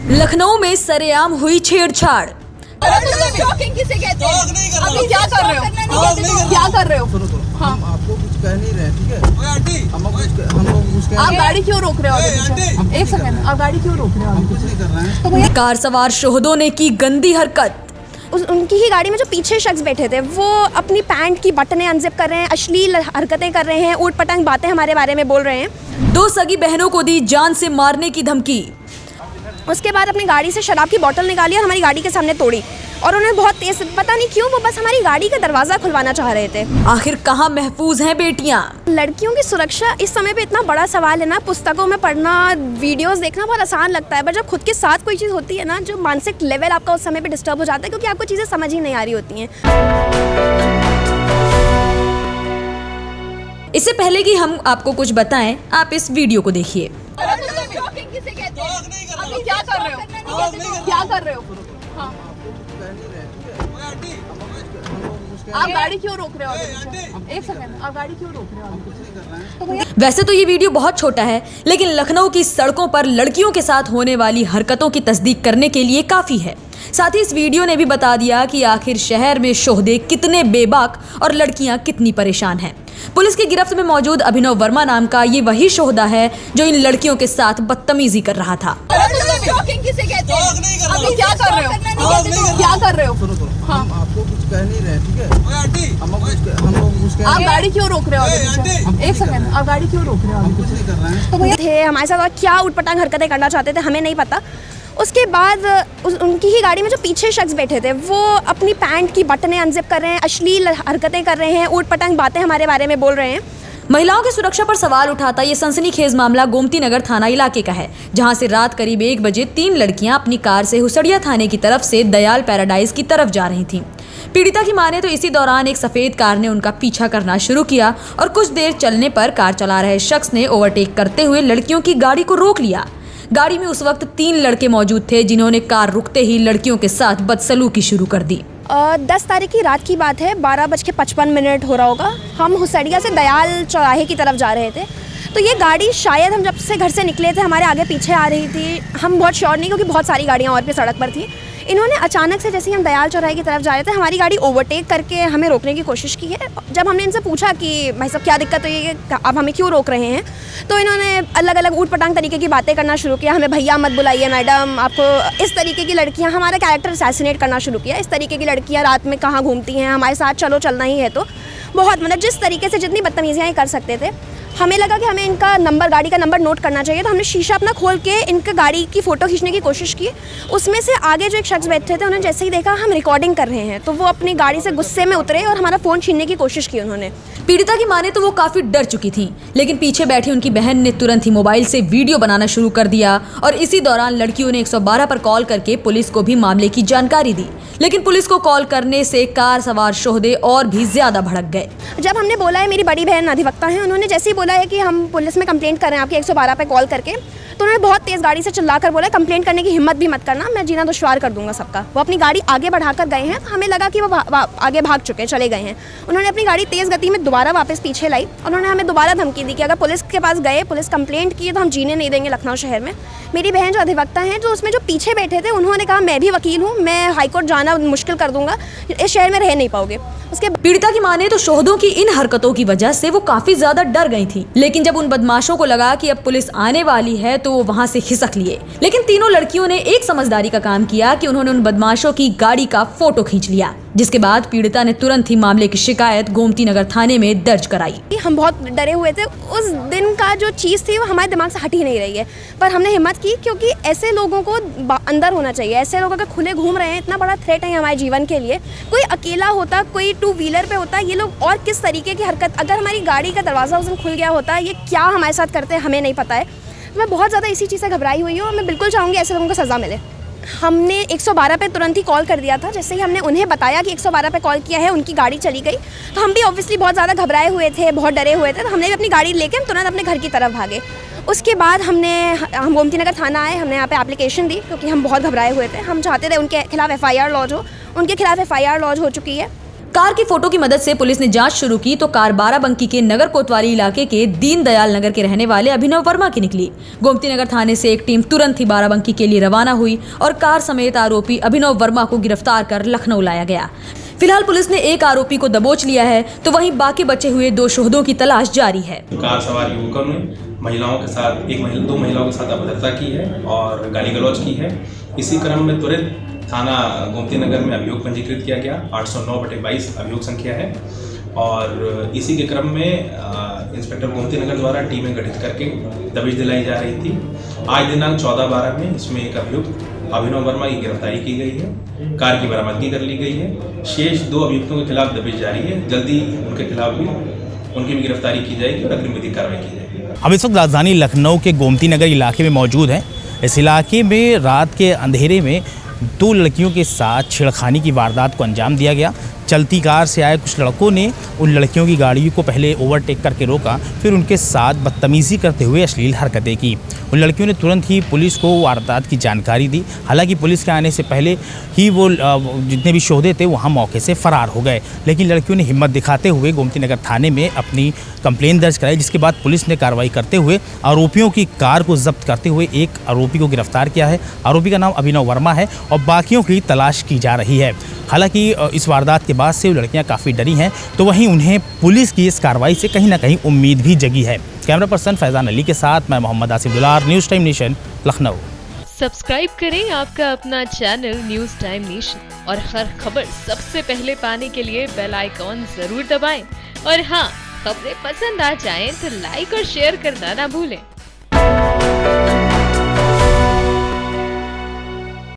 लखनऊ में सरेआम हुई छेड़छाड़। किसे कहते हैं? अभी क्या कर रहे हो? क्या कर रहे हो? हाँ, हम आपको कुछ कह नहीं रहे, ठीक है? हम कुछ आप गाड़ी क्यों रोक रहे हो? एक सेकंड, आप गाड़ी क्यों रोक रहे हो? हम कुछ नहीं कर रहे हैं। कार सवार शोहदों ने की गंदी हरकत। उनकी ही गाड़ी में जो पीछे शख्स बैठे थे वो अपनी पैंट की बटनें अनजिप कर रहे हैं, अश्लील हरकतें कर रहे हैं, ऊट पटांग बातें हमारे बारे में बोल रहे हैं। 2 सगी बहनों को दी जान से मारने की धमकी। उसके बाद अपनी गाड़ी से शराब की बोतल निकाली और हमारी गाड़ी के सामने तोड़ी और उन्हें बहुत तेज, पता नहीं क्यों, वो बस हमारी गाड़ी का दरवाज़ा खुलवाना चाह रहे थे। आखिर कहाँ महफूज हैं बेटियाँ? लड़कियों की सुरक्षा इस समय पे इतना बड़ा सवाल है ना। पुस्तकों में पढ़ना, वीडियोस देखना बहुत आसान लगता है, पर जब खुद के साथ कोई चीज़ होती है ना, जो मानसिक लेवल आपका उस समय पे डिस्टर्ब हो जाता है, क्योंकि आपको चीज़ें समझ ही नहीं आ रही होती हैं। इससे पहले कि हम आपको कुछ बताएं, आप इस वीडियो को देखिए। किसे कहते हैं? अभी क्या कर रहे हो? क्या कर रहे हो? हाँ, आप गाड़ी क्यों रोक रहे हो? एक सेकंड, आप गाड़ी क्यों रोक रहे हो? वैसे तो ये वीडियो बहुत छोटा है, लेकिन लखनऊ की सड़कों पर लड़कियों के साथ होने वाली हरकतों की तस्दीक करने के लिए काफी है। साथ ही इस वीडियो ने भी बता दिया कि आखिर शहर में शोहदे कितने बेबाक और लड़कियां कितनी परेशान हैं। पुलिस की गिरफ्त में मौजूद अभिनव वर्मा नाम का ये वही शोहदा है जो इन लड़कियों के साथ बदतमीजी कर रहा था। किसे कहते हैं? अभी क्या कर रहे हो? क्या कर रहे हो? हाँ, हम आपको कुछ कह नहीं रहे, ठीक है? हम कुछ आप गाड़ी क्यों रोक रहे हो? एक सेकंड, आप गाड़ी क्यों रोक रहे हो? हम कुछ नहीं कर रहे हैं। थे हमारे साथ और क्या उटपटांग हरकतें करना चाहते थे हमें नहीं पता। उसके बाद उनकी ही गाड़ी में जो पीछे शख्स बैठे थे वो अपनी पैंट की बटनें अनजिप कर रहे हैं, अश्लील हरकतें कर रहे हैं, ऊट पटांग बातें हमारे बारे में बोल रहे हैं। महिलाओं की सुरक्षा पर सवाल उठाता ये सनसनीखेज मामला गोमती नगर थाना इलाके का है, जहां से रात करीब 1 बजे 3 लड़कियां अपनी कार से हुसड़िया थाने की तरफ से दयाल पैराडाइज की तरफ जा रही थीं। पीड़िता की माने तो इसी दौरान एक सफेद कार ने उनका पीछा करना शुरू किया और कुछ देर चलने पर कार चला रहे शख्स ने ओवरटेक करते हुए लड़कियों की गाड़ी को रोक लिया। गाड़ी में उस वक्त 3 लड़के मौजूद थे जिन्होंने कार रुकते ही लड़कियों के साथ बदसलूकी शुरू कर दी। 10 तारीख की रात की बात है, 12:55 हो रहा होगा। हम हुसड़िया से दयाल चौराहे की तरफ जा रहे थे, तो ये गाड़ी शायद हम जब से घर से निकले थे हमारे आगे पीछे आ रही थी। हम बहुत श्योर नहीं, क्योंकि बहुत सारी गाड़ियाँ और भी सड़क पर थी। इन्होंने अचानक से, जैसे ही हम दयाल चौराहे की तरफ जा रहे थे, हमारी गाड़ी ओवरटेक करके हमें रोकने की कोशिश की है। जब हमने इनसे पूछा कि भाई साहब क्या दिक्कत हुई है, आप हमें क्यों रोक रहे हैं, तो इन्होंने अलग अलग ऊट पटांग तरीके की बातें करना शुरू किया। हमें भैया मत बुलाइए मैडम, आपको इस तरीके की लड़कियां, हमारा कैरेक्टर असैसिनेट करना शुरू किया। इस तरीके की लड़कियां रात में कहाँ घूमती हैं, हमारे साथ चलो, चलना ही है। तो बहुत, मतलब जिस तरीके से जितनी बदतमीजियाँ ये कर सकते थे, हमें लगा कि हमें इनका नंबर, गाड़ी का नंबर नोट करना चाहिए। तो हमने शीशा अपना खोल के इनका गाड़ी की फ़ोटो खींचने की कोशिश की। उसमें से आगे जो एक शख्स बैठे थे, उन्होंने जैसे ही देखा हम रिकॉर्डिंग कर रहे हैं, तो वो अपनी गाड़ी से गुस्से में उतरे और हमारा फ़ोन छीनने की कोशिश की उन्होंने। पीड़िता की माने तो वो काफी डर चुकी थी, लेकिन पीछे बैठी उनकी बहन ने तुरंत ही मोबाइल से वीडियो बनाना शुरू कर दिया और इसी दौरान लड़कियों ने 112 पर कॉल करके पुलिस को भी मामले की जानकारी दी। लेकिन पुलिस को कॉल करने से कार सवार शोहदे और भी ज्यादा भड़क गए। जब हमने बोला है, मेरी बड़ी बहन अधिवक्ता है, उन्होंने जैसे ही बोला है कि हम पुलिस में कंप्लेंट कर रहे हैं आपकी 112 पे कॉल करके, तो उन्होंने बहुत तेज़ गाड़ी से चिल्लाकर बोला कंप्लेंट करने की हिम्मत भी मत करना, मैं जीना दुश्वार कर दूंगा सबका। वो अपनी गाड़ी आगे बढ़ाकर गए हैं, तो हमें लगा कि वो आगे भाग चुके, चले गए हैं। उन्होंने अपनी गाड़ी तेज़ गति में दोबारा वापस पीछे लाई। उन्होंने हमें दोबारा धमकी दी कि अगर पुलिस के पास गए, पुलिस कंप्लेंट की, तो हम जीने नहीं देंगे लखनऊ शहर में। मेरी बहन जो अधिवक्ता हैं, जो उसमें जो पीछे बैठे थे, उन्होंने कहा मैं भी वकील हूँ, मैं हाईकोर्ट जाना मुश्किल कर दूंगा, इस शहर में रह नहीं पाओगे। उसके पीड़िता की माने तो शोहदों की इन हरकतों की वजह से वो काफी ज्यादा डर गई थी, लेकिन जब उन बदमाशों को लगा कि अब पुलिस आने वाली है तो वो वहाँ से खिसक लिए। लेकिन तीनों लड़कियों ने एक समझदारी का काम किया कि उन्होंने उन बदमाशों की गाड़ी का फोटो खींच लिया, जिसके बाद पीड़िता ने तुरंत ही मामले की शिकायत गोमती नगर थाने में दर्ज कराई। हम बहुत डरे हुए थे। उस दिन का जो चीज़ थी वो हमारे दिमाग से हट ही नहीं रही है, पर हमने हिम्मत की, क्योंकि ऐसे लोगों को अंदर होना चाहिए। ऐसे लोग अगर खुले घूम रहे हैं, इतना बड़ा थ्रेट है हमारे जीवन के लिए। कोई अकेला होता, कोई 2 व्हीलर पे होता, ये लोग और किस तरीके की हरकत, अगर हमारी गाड़ी का दरवाज़ा उस दिन खुल गया होता, ये क्या हमारे साथ करते हैं हमें नहीं पता है। मैं बहुत ज़्यादा इसी चीज़ से घबराई हुई हूँ और मैं बिल्कुल चाहूँगी ऐसे लोगों को सज़ा मिले। हमने 112 पे तुरंत ही कॉल कर दिया था। जैसे ही हमने उन्हें बताया कि 112 पे कॉल किया है, उनकी गाड़ी चली गई, तो हम भी ऑब्वियसली बहुत ज़्यादा घबराए हुए थे, बहुत डरे हुए थे। तो हमने भी अपनी गाड़ी लेके तुरंत अपने घर की तरफ भागे। उसके बाद हम गोमती नगर थाना आए, हमने यहाँ पे एप्लीकेशन दी, क्योंकि हम बहुत घबराए हुए थे। हम चाहते थे उनके खिलाफ FIR लॉन्च हो। उनके खिलाफ FIR लॉन्च हो चुकी है। कार की फोटो की मदद से पुलिस ने जांच शुरू की तो कार बाराबंकी के नगर कोतवाली इलाके के दीनदयाल नगर के रहने वाले अभिनव वर्मा की निकली। गोमती नगर थाने से एक टीम तुरंत ही बाराबंकी के लिए रवाना हुई और कार समेत आरोपी अभिनव वर्मा को गिरफ्तार कर लखनऊ लाया गया। फिलहाल पुलिस ने एक आरोपी को दबोच लिया है तो वहीं बाकी बचे हुए 2 शोधों की तलाश जारी है। कार सवार युवकों ने महिलाओं के साथ दो महिलाओं के साथ अभद्रता की है और गाली गलौज की है। इसी क्रम में तुरंत थाना गोमती नगर में अभियोग पंजीकृत किया गया। 809/22 अभियोग संख्या है और इसी के क्रम में इंस्पेक्टर गोमती नगर द्वारा टीमें गठित करके दबिश दिलाई जा रही थी। आज दिनांक 14/12 में इसमें एक अभियुक्त अभिनव वर्मा की गिरफ्तारी की गई है। कार की बरामदगी कर ली गई है। शेष 2 अभियुक्तों के खिलाफ दबिश जारी है। जल्दी उनके खिलाफ भी उनकी भी गिरफ्तारी की जाएगी और अग्रिम विधिक कार्रवाई की जाएगी। हम इस वक्त राजधानी लखनऊ के गोमती नगर इलाके में मौजूद हैं। इस इलाके में रात के अंधेरे में 2 लड़कियों के साथ छेड़खानी की वारदात को अंजाम दिया गया। चलती कार से आए कुछ लड़कों ने उन लड़कियों की गाड़ी को पहले ओवरटेक करके रोका, फिर उनके साथ बदतमीज़ी करते हुए अश्लील हरकतें की। उन लड़कियों ने तुरंत ही पुलिस को वारदात की जानकारी दी। हालांकि पुलिस के आने से पहले ही वो जितने भी शोधे थे वहाँ मौके से फरार हो गए, लेकिन लड़कियों ने हिम्मत दिखाते हुए गोमती नगर थाने में अपनी कंप्लेंट दर्ज कराई, जिसके बाद पुलिस ने कार्रवाई करते हुए आरोपियों की कार को जब्त करते हुए एक आरोपी को गिरफ्तार किया है। आरोपी का नाम अभिनव वर्मा है और बाकियों की तलाश की जा रही है। हालांकि इस वारदात के बाद से वो लड़कियां काफ़ी डरी हैं, तो वहीं उन्हें पुलिस की इस कार्रवाई से कहीं ना कहीं उम्मीद भी जगी है। कैमरा पर्सन फैजान अली के साथ मैं मोहम्मद आसिफ दुलार, news time nation, Lucknow. Subscribe करें आपका अपना चैनल न्यूज़ टाइम नेशन और हर खबर सबसे पहले पाने के लिए बेल आइकॉन जरूर दबाएं। और हाँ, खबरें पसंद आ जाएं तो लाइक और शेयर करना ना भूलें।